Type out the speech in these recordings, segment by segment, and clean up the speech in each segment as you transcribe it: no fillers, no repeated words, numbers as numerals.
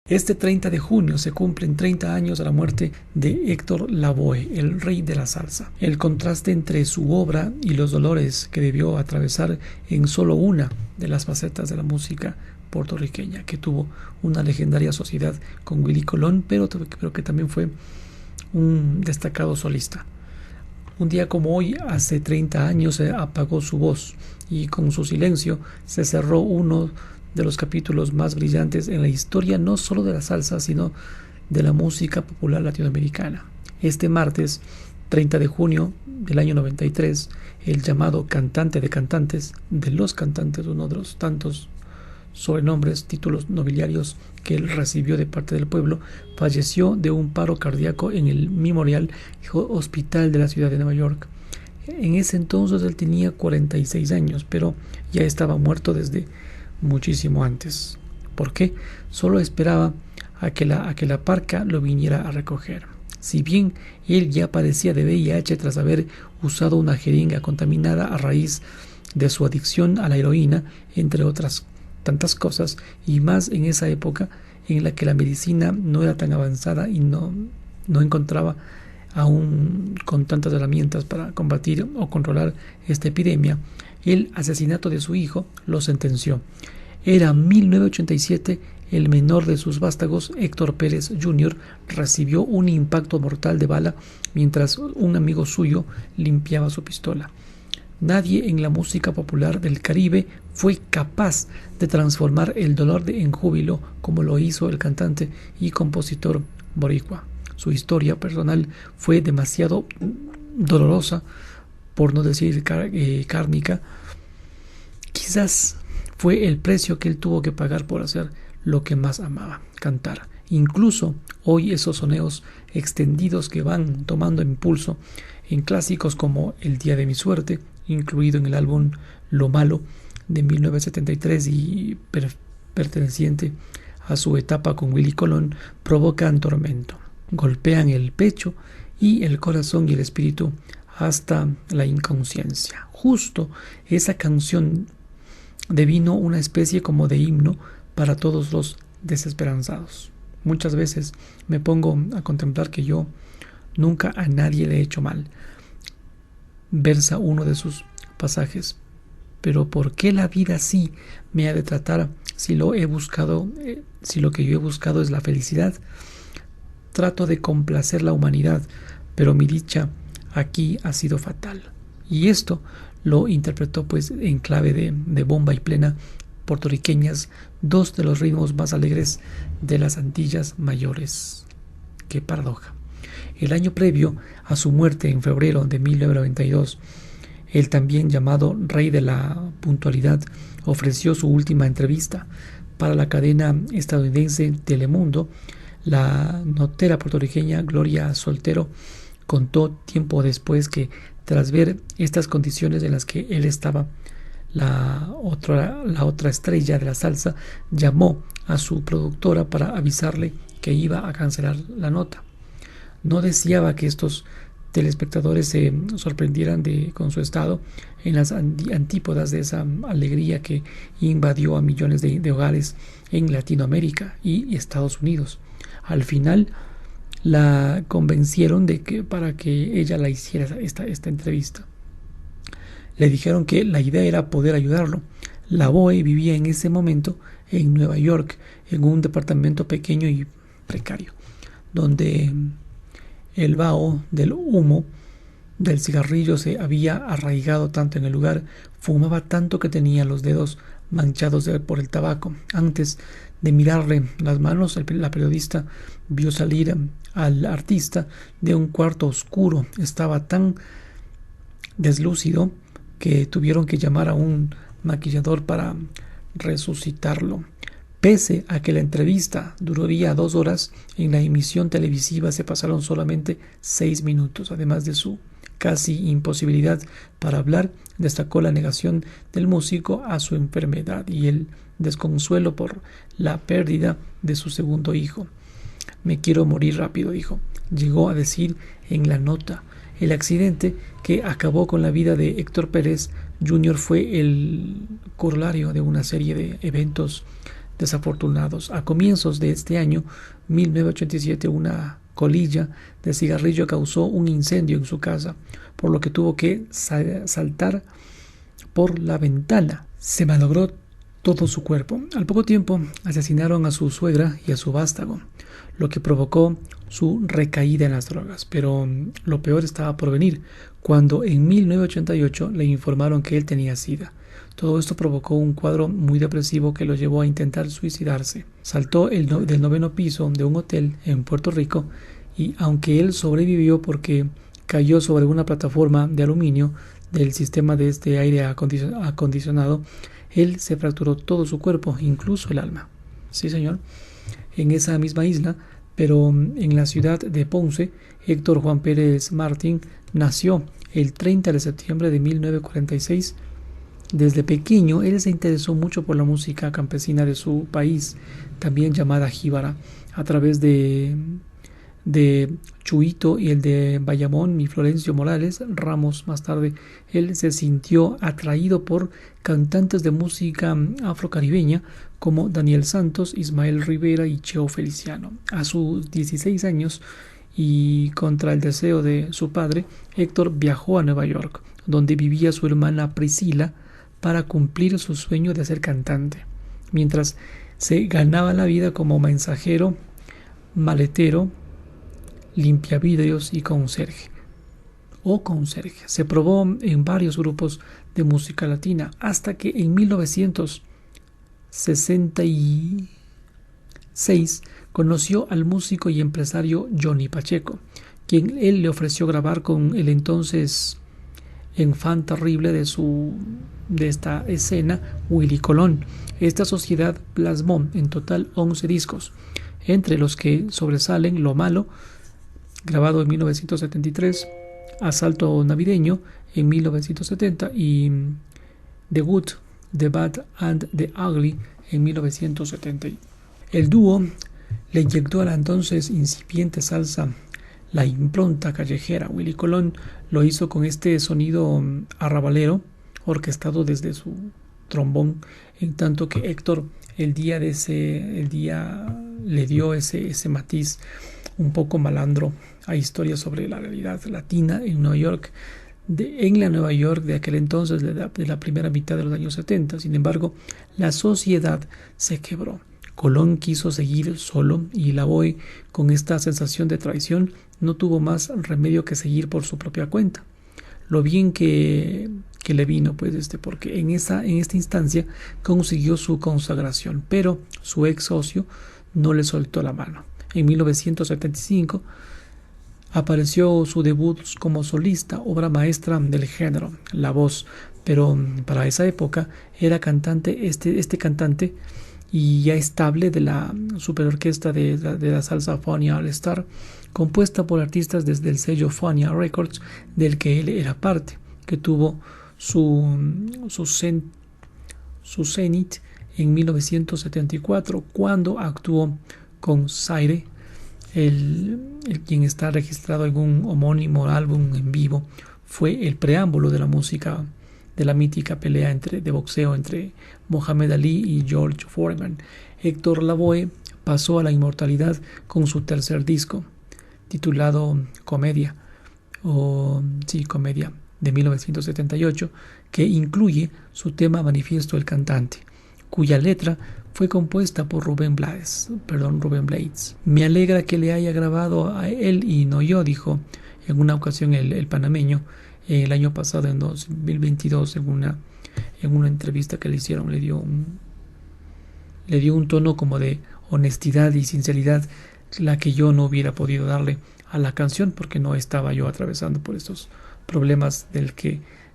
Este 30 de junio se cumplen 30 años de la muerte de Héctor Lavoe, el rey de la salsa. El contraste entre su obra y los dolores que debió atravesar en solo una de las facetas de la música puertorriqueña, que tuvo una legendaria sociedad con Willie Colón, pero que también fue un destacado solista. Un día como hoy, hace 30 años, se apagó su voz y con su silencio se cerró uno de los capítulos más brillantes en la historia, no solo de la salsa, sino de la música popular latinoamericana. Este martes 30 de junio del año 93, el llamado cantante de cantantes, de los cantantes, uno de los tantos sobrenombres, títulos nobiliarios que él recibió de parte del pueblo, falleció de un paro cardíaco en el Memorial Hospital de la ciudad de Nueva York. En ese entonces él tenía 46 años, pero ya estaba muerto desde muchísimo antes. ¿Por qué? Solo esperaba a que la parca lo viniera a recoger. Si bien él ya padecía de VIH tras haber usado una jeringa contaminada a raíz de su adicción a la heroína, entre otras tantas cosas, y más en esa época en la que la medicina no era tan avanzada y no encontraba aún con tantas herramientas para combatir o controlar esta epidemia, el asesinato de su hijo lo sentenció. Era 1987, el menor de sus vástagos, Héctor Pérez Jr., recibió un impacto mortal de bala mientras un amigo suyo limpiaba su pistola. Nadie en la música popular del Caribe fue capaz de transformar el dolor en júbilo como lo hizo el cantante y compositor boricua. Su historia personal fue demasiado dolorosa, por no decir kármica. Quizás fue el precio que él tuvo que pagar por hacer lo que más amaba, cantar. Incluso hoy esos soneos extendidos que van tomando impulso en clásicos como El día de mi suerte, incluido en el álbum Lo Malo de 1973 y perteneciente a su etapa con Willie Colón, provocan tormento, golpean el pecho y el corazón y el espíritu hasta la inconsciencia. Justo esa canción devino una especie como de himno para todos los desesperanzados. Muchas veces me pongo a contemplar que yo nunca a nadie le he hecho mal, versa uno de sus pasajes. Pero ¿por qué la vida sí me ha de tratar si lo que yo he buscado es la felicidad? Trato de complacer la humanidad, pero mi dicha aquí ha sido fatal. Y esto lo interpretó pues en clave de bomba y plena puertorriqueñas, dos de los ritmos más alegres de las Antillas Mayores. ¡Qué paradoja! El año previo a su muerte, en febrero de 1992, el también llamado Rey de la Puntualidad ofreció su última entrevista para la cadena estadounidense Telemundo. La notera puertorriqueña Gloria Soltero contó tiempo después que tras ver estas condiciones en las que él estaba, la otra estrella de la salsa llamó a su productora para avisarle que iba a cancelar la nota. No deseaba que estos telespectadores se sorprendieran con su estado en las antípodas de esa alegría que invadió a millones de hogares en Latinoamérica y Estados Unidos. Al final la convencieron para que ella la hiciera esta entrevista. Le dijeron que la idea era poder ayudarlo. Lavoe vivía en ese momento en Nueva York, en un departamento pequeño y precario, donde el vaho del humo del cigarrillo se había arraigado tanto en el lugar, fumaba tanto que tenía los dedos manchados por el tabaco. Antes de mirarle las manos, la periodista vio salir al artista de un cuarto oscuro. Estaba tan deslúcido que tuvieron que llamar a un maquillador para resucitarlo. Pese a que la entrevista duraría 2 horas, en la emisión televisiva se pasaron solamente 6 minutos. Además de su casi imposibilidad para hablar, destacó la negación del músico a su enfermedad y el desconsuelo por la pérdida de su segundo hijo. «Me quiero morir rápido», dijo. Llegó a decir en la nota. El accidente que acabó con la vida de Héctor Pérez Jr. fue el corolario de una serie de eventos desafortunados. A comienzos de este año, 1987, una colilla de cigarrillo causó un incendio en su casa, por lo que tuvo que saltar por la ventana. Se malogró todo su cuerpo. Al poco tiempo asesinaron a su suegra y a su vástago, lo que provocó su recaída en las drogas. Pero lo peor estaba por venir, cuando en 1988 le informaron que él tenía SIDA. Todo esto provocó un cuadro muy depresivo que lo llevó a intentar suicidarse. Saltó del 9º piso de un hotel en Puerto Rico y aunque él sobrevivió porque cayó sobre una plataforma de aluminio del sistema de este aire acondicionado, él se fracturó todo su cuerpo, incluso el alma. Sí, señor. En esa misma isla, pero en la ciudad de Ponce, Héctor Juan Pérez Martín nació el 30 de septiembre de 1946. Desde pequeño, él se interesó mucho por la música campesina de su país, también llamada jíbara, a través de Chuito y el de Bayamón y Florencio Morales Ramos. Más tarde, él se sintió atraído por cantantes de música afrocaribeña como Daniel Santos, Ismael Rivera y Cheo Feliciano. A sus 16 años y contra el deseo de su padre, Héctor viajó a Nueva York, donde vivía su hermana Priscila, para cumplir su sueño de ser cantante, mientras se ganaba la vida como mensajero, maletero, limpiavidrios y conserje. Se probó en varios grupos de música latina hasta que en 1966 conoció al músico y empresario Johnny Pacheco, quien él le ofreció grabar con el entonces enfant terrible de esta escena, Willy Colón. Esta sociedad plasmó en total 11 discos, entre los que sobresalen Lo Malo, grabado en 1973, Asalto Navideño en 1970 y The Good, The Bad and The Ugly en 1970. El dúo le inyectó a la entonces incipiente salsa la impronta callejera. Willy Colón lo hizo con este sonido arrabalero orquestado desde su trombón, en tanto que Héctor el día le dio ese matiz un poco malandro a historias sobre la realidad latina en Nueva York, en la Nueva York de aquel entonces, de la primera mitad de los años 70. Sin embargo, la sociedad se quebró. Colón quiso seguir solo y Lavoe, con esta sensación de traición, no tuvo más remedio que seguir por su propia cuenta. Lo bien que le vino, pues, porque en esta instancia consiguió su consagración, pero su ex socio no le soltó la mano. En 1975 apareció su debut como solista, obra maestra del género, La Voz, pero para esa época era cantante este cantante y ya estable de la superorquesta de la salsa Fania All Star, compuesta por artistas desde el sello Fania Records, del que él era parte, que tuvo su cenit en 1974, cuando actuó con Zaire, el quien está registrado en un homónimo álbum en vivo. Fue el preámbulo de la música de la mítica pelea de boxeo entre Mohamed Ali y George Foreman. Héctor Lavoe pasó a la inmortalidad con su tercer disco, titulado Comedia, de 1978, que incluye su tema Manifiesto el Cantante, cuya letra fue compuesta por Rubén Blades. Me alegra que le haya grabado a él y no yo, dijo en una ocasión el panameño el año pasado, en 2022, en una entrevista que le hicieron. Le dio un tono como de honestidad y sinceridad, la que yo no hubiera podido darle a la canción, porque no estaba yo atravesando por estos problemas de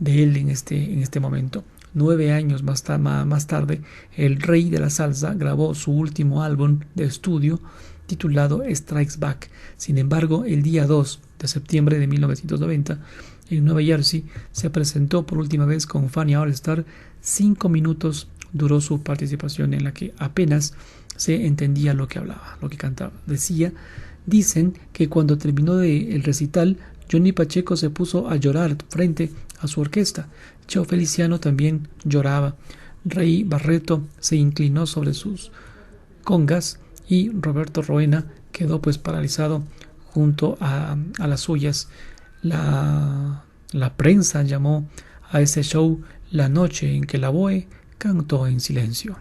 él en este momento. 9 años más tarde, el rey de la salsa grabó su último álbum de estudio, titulado Strikes Back. Sin embargo, el día 2 de septiembre de 1990, en Nueva Jersey, se presentó por última vez con Fania All Star. 5 minutos duró su participación, en la que apenas se entendía lo que hablaba, lo que cantaba. Dicen que cuando terminó el recital, Johnny Pacheco se puso a llorar frente a su orquesta. Cheo Feliciano también lloraba. Rey Barreto se inclinó sobre sus congas y Roberto Roena quedó pues paralizado junto a las suyas. La prensa llamó a ese show la noche en que Lavoe cantó en silencio.